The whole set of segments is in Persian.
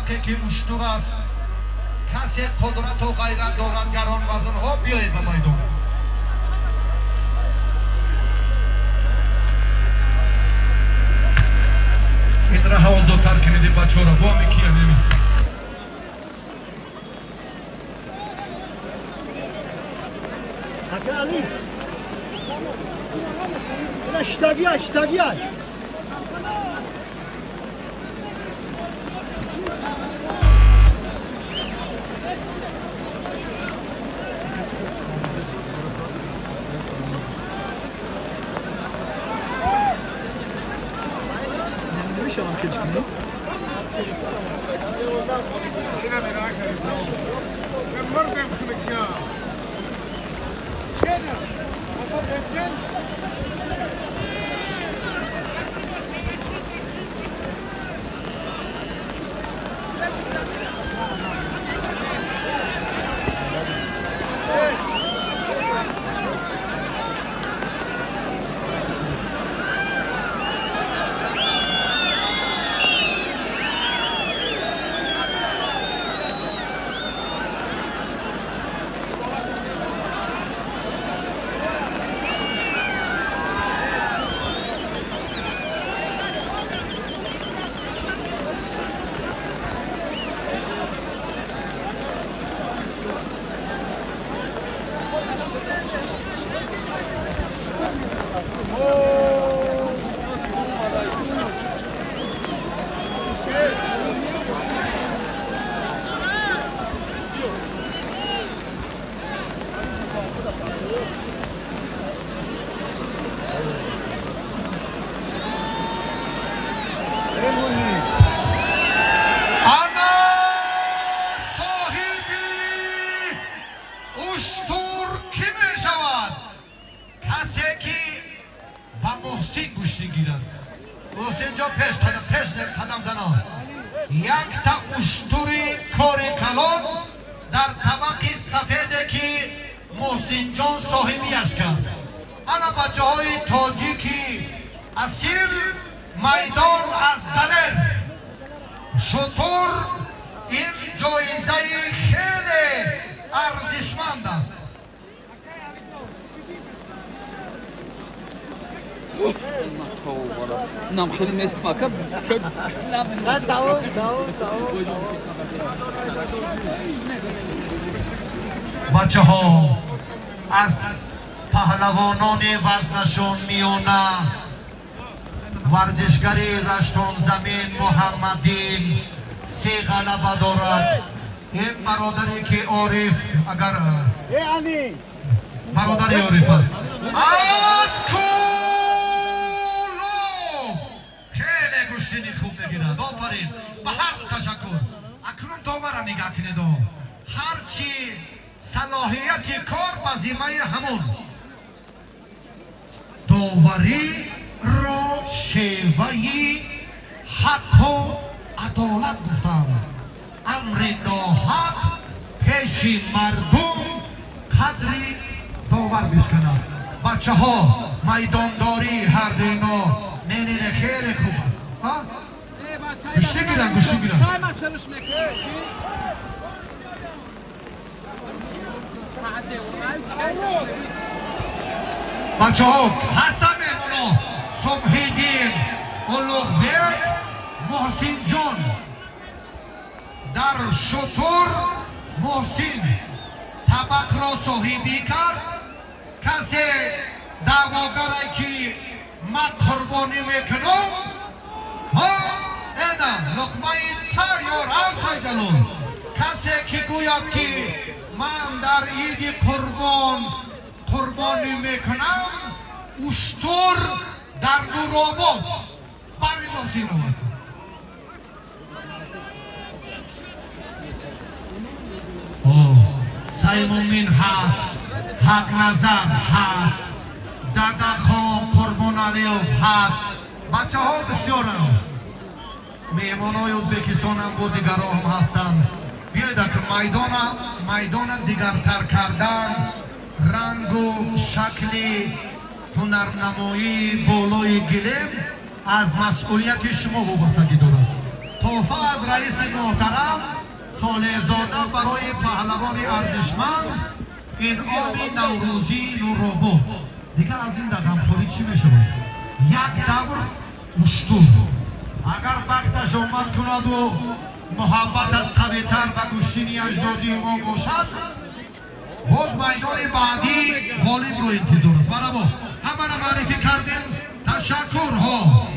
وقتی که اشتر است کسی قدرت و غیرت دارد گران وزن ها بیایید به میدان. این را حوضاتر کنید بچه را با میکی همینی Hakkı alayım. اشتاقی اشتاقی نمیشه هم کلش کنیم یک تا اشتری کاری کلان در طبق سفیده که محسن جان صاحبیش کرد. انا بچه های تاجیکی اصیل میدان از دلر شطور این جایزه خیلی ارزشمند است. نام خیلی مسماکه نه داو بچه ها از پهلوانان وزنشون میانه ورزشگری رشتون زمین محمدین 3 غلبه دارد. این برادری که عارف اگر برادری عارف است از خیلی گوشتینی خوب نگیرد. آفرین به هر دو تشکر. اکنون داور نگاه کنید هرچی صلاحیت کار به ذمه همون داوری را شیوهی حق و عدالت گفتم. امر ناحق پیش مردم قدری داور بشکند. بچه ها میدانداری هر دینا نه خیلی خوب است. گوشتی گیرن بچه ها هستن میمونا صبحیدین اولوغبرگ محسن جان در شطور محسن طبق را صاحبی کرد. کسی دعواگره که من قربانی میکنم اینا لقمه تر یا راست جلال. کسی که گوید که من در عید قربانی میکنم اشتر در نورآباد برای محسن آمد. سیمومین هست، حق نظر هست، دادا خان قربان علیوف هست. بچه ها بسیار هم میهمان های ازبکستان هم و دیگر هم هستند. بیایید که میدان دیگرتر کردن رنگ و شکل هنرنمایی بالای گلیم از مسئولیت شما وابستگی دارد. تا تحفه از رئیس محترم صالح زاده برای پهلوان ارزشمند انعام نوروزی نوروبو. دیگه از این رقمخوری چی میشه باشه؟ یک دور اشتر اگر بختش آمد کند و محبتش قوی‌تر و گوشتنی اجدادی ما باشد، باز میدان بعدی غالب رو انتظار است. برای همه را معرفی کردیم. تشکر ها.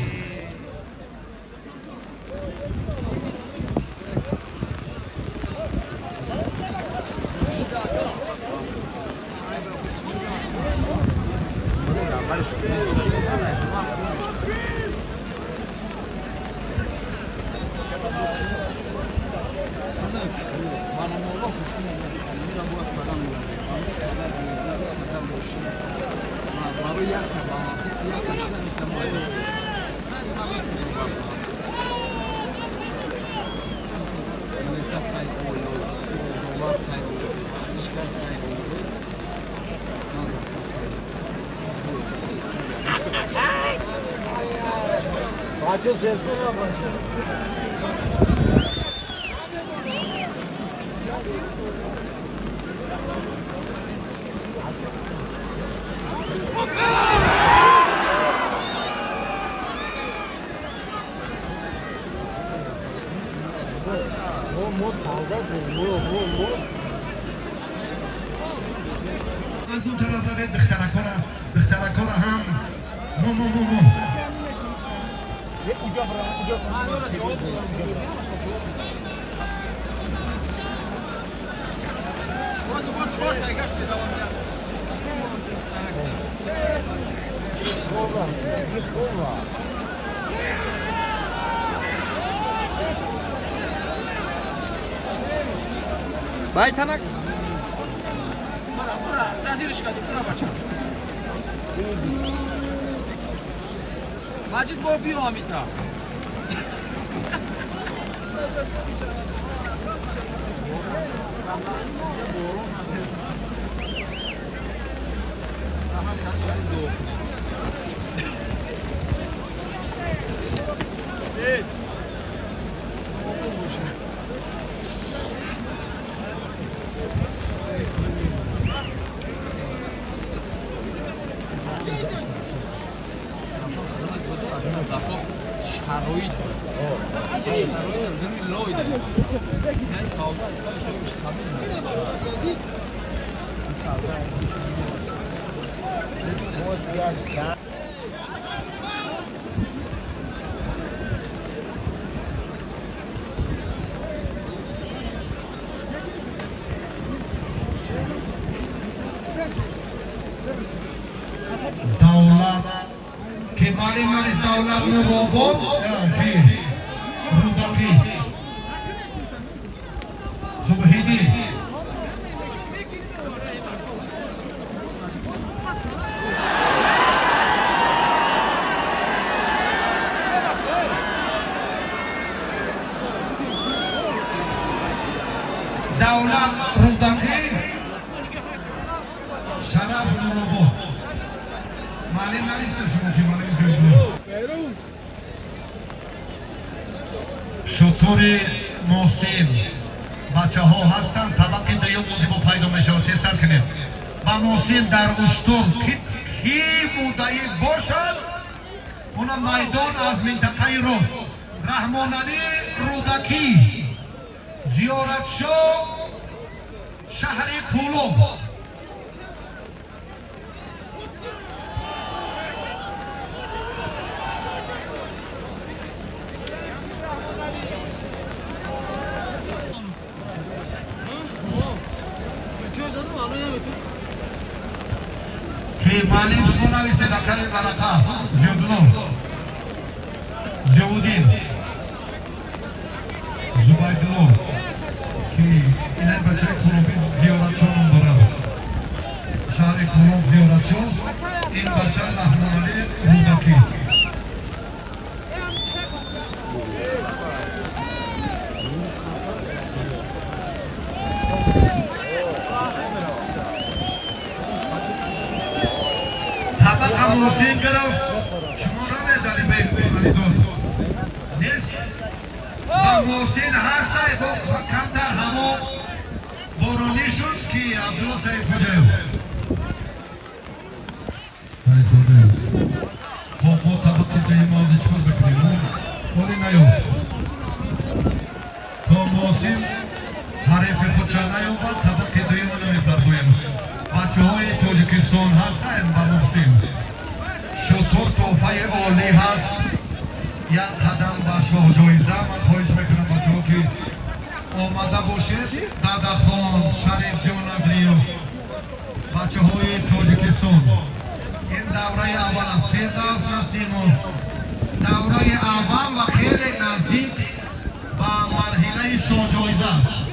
Bacı selfie yapmasın. از اون طرف باید بخترکار هم مو اونجا Baik tanak. Murah, Brazil sekali, murah baca. Majid Bobi Amita. شرایط لوید یعنی سودا اصلا شوش ثابت نیست. که مالی مالیز دولت نوابود که رودکی زبهیدی دولت رودکی شرف نوابود مالی مالیز شما که مالی شطور محسن بچه ها هستن طبق دیو موزی با پیدا میشه و تستر کنید و محسن در اشتر کی بودایی باشد اونا میدان از منطقه روز رحمان علی رودکی زیارت شو شهر کولوب که معلم شما نویسه داخل ورقه زیودین زبایدلو که اینه بچه کلوبی زیارت شو دارد شهر کلوب زیارت شو این بچه رحمان علی رودکی محسن گرفت شما را میداری به علی داد نیست عبدالله سعید خوجایو سعید خوجایو خب ما طبقه دهی موازی چکار بکنیم اولی نیافت تا محسن حریف خود چند نیافت طبقه دهی ما نمیپرگویم بچه های تاجیکستان هستند با محسن شطور توفه عالی هست یک قدم به شاه جایزه من خواهش میکنم بچه ها که آمده باشید دادا خان شریف جان نظریو بچه های تاجیکستان این دوره اول از فردوس نسیموف دوره اول و خیلی نزدیک به مرحله شاه جایزه است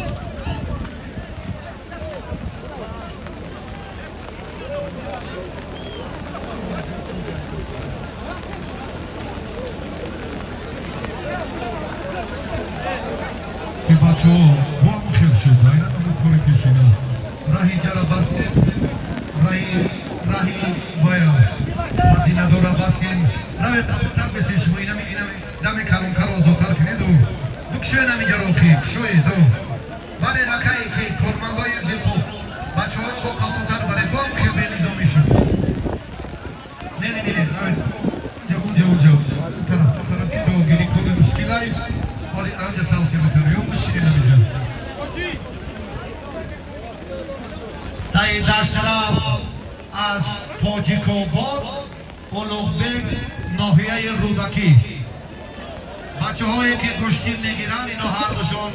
بچه ها با هم خیل شد اینا نمو کاری کشینا راهی جرا بستید راهی باید خزینه دارا بستید راهی تب بسید شما اینا نمی کلون کار آزادتر کنید و بکشوی نمی جرا خیل شوی دو برای لکهی که کارمندای زیتو بچه ها رو با کافوتر برای با هم خیل به نظام میشون نه اونجا طرف که دو گیری کل مشکل های ولی آنجا ساوسی میتونیم بشینیم اینجا سعید اشرف از تاجیک‌آباد اولوغبگ ناحیه رودکی بچه هایی که کشتی میگیرن اینا هر دوشون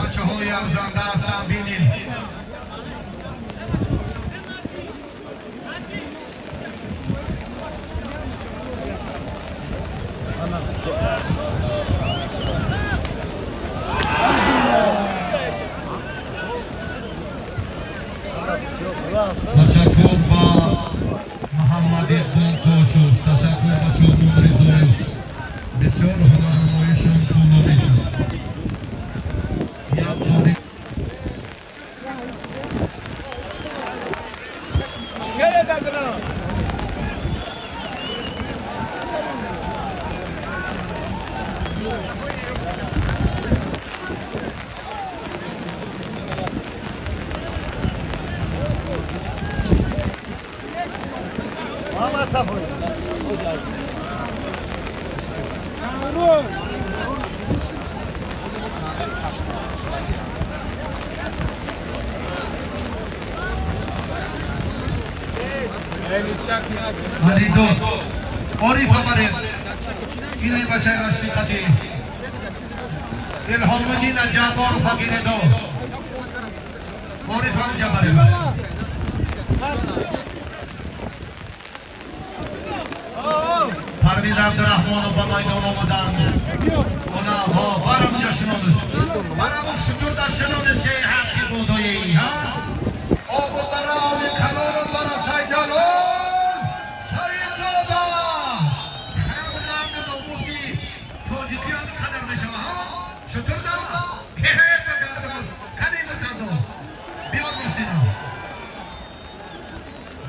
بچه های ارزنده هستن بینیم تشکر با محمد اقبال تاشوش تشکر با شادمان رضایی بسیار هنرنماییشان طولانی شد علی دو آریف برید اینه بچه رشتی قدی الهام الدین جعفر فقیر دو آریف همونجا برید پرویز عبدالرحمن و با میدان آمدند اونا ها برم جشنانش برم شکر در شنانش حقی بودایی ها آب و برام کلان و برا سیجالان سیجادا خیلی ناموسی تاجیکیان قدر میشم ها شکر در هیهت بگردم کنی مرتضا بیار موسینا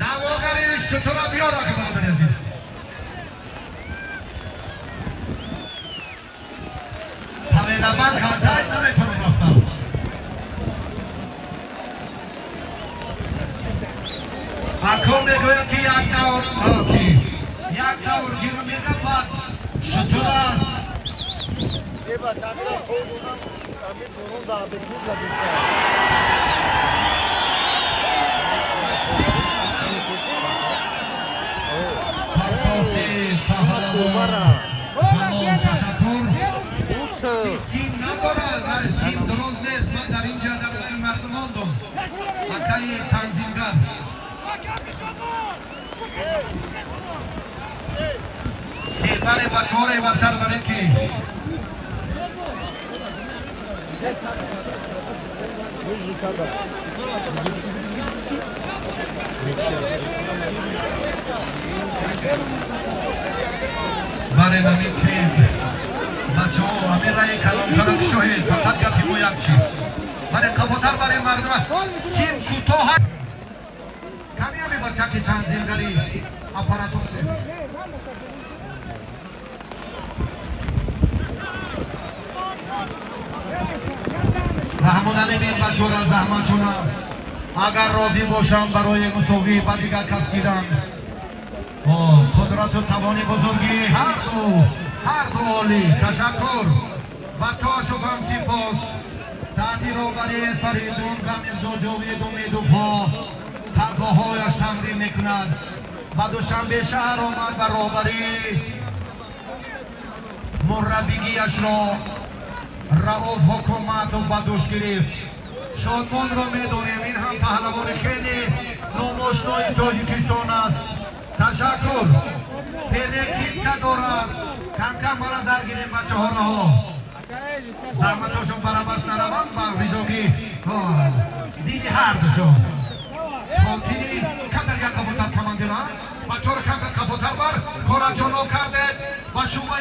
دعواگری شکر بیار آقا برادر عزیز لبن خاطر نمیتونم رفتم اکو میگوید که یک دور گیرو میگه بعد شطور است یه بچه را خوب بودم امید برون در بکید لبیسه پرکافتی پهلوان تمام تشکر سیم نداره سیم درست نیست من در اینجا در مردمان دم اکای تنظیمگر خیبر بچه ها رو برتر برید که برای نمی که بچه ها همین رای کلانکارک شوید فقط گفتی ما یک چی برای قبوتر برای مردم سیم کوتاه کمی همی بچه که تنظیمگری اپاراتور چه رحمون علی بین بچه را زحمت چونه اگر راضی باشم برای مساوی با دیگر کس گیرم قدرت و توان بزرگی هر دو عالی. تشکر و تاشفم سپاس تحتی روبری فریدون و مرزا جاوید امیدوفا تقاهایش تمرین میکند و دوشنبه شهر آمد و روبری مربیگیش را رئوف حکومت و بدوش گرفت. شادمان را میدونیم این هم پهلوان خیلی ناماشنای تاجیکستان است. تشکر. پیرکید که دارد کم کم به نظر گیریم بچه ها را زحمتاشون برابست نروند با ریزاگی دیدی هر دوشون خالتینی کمتر یک کفوتر کماندینا بچه ها رو کمتر کفوتر بر کارا جانو کرده و شما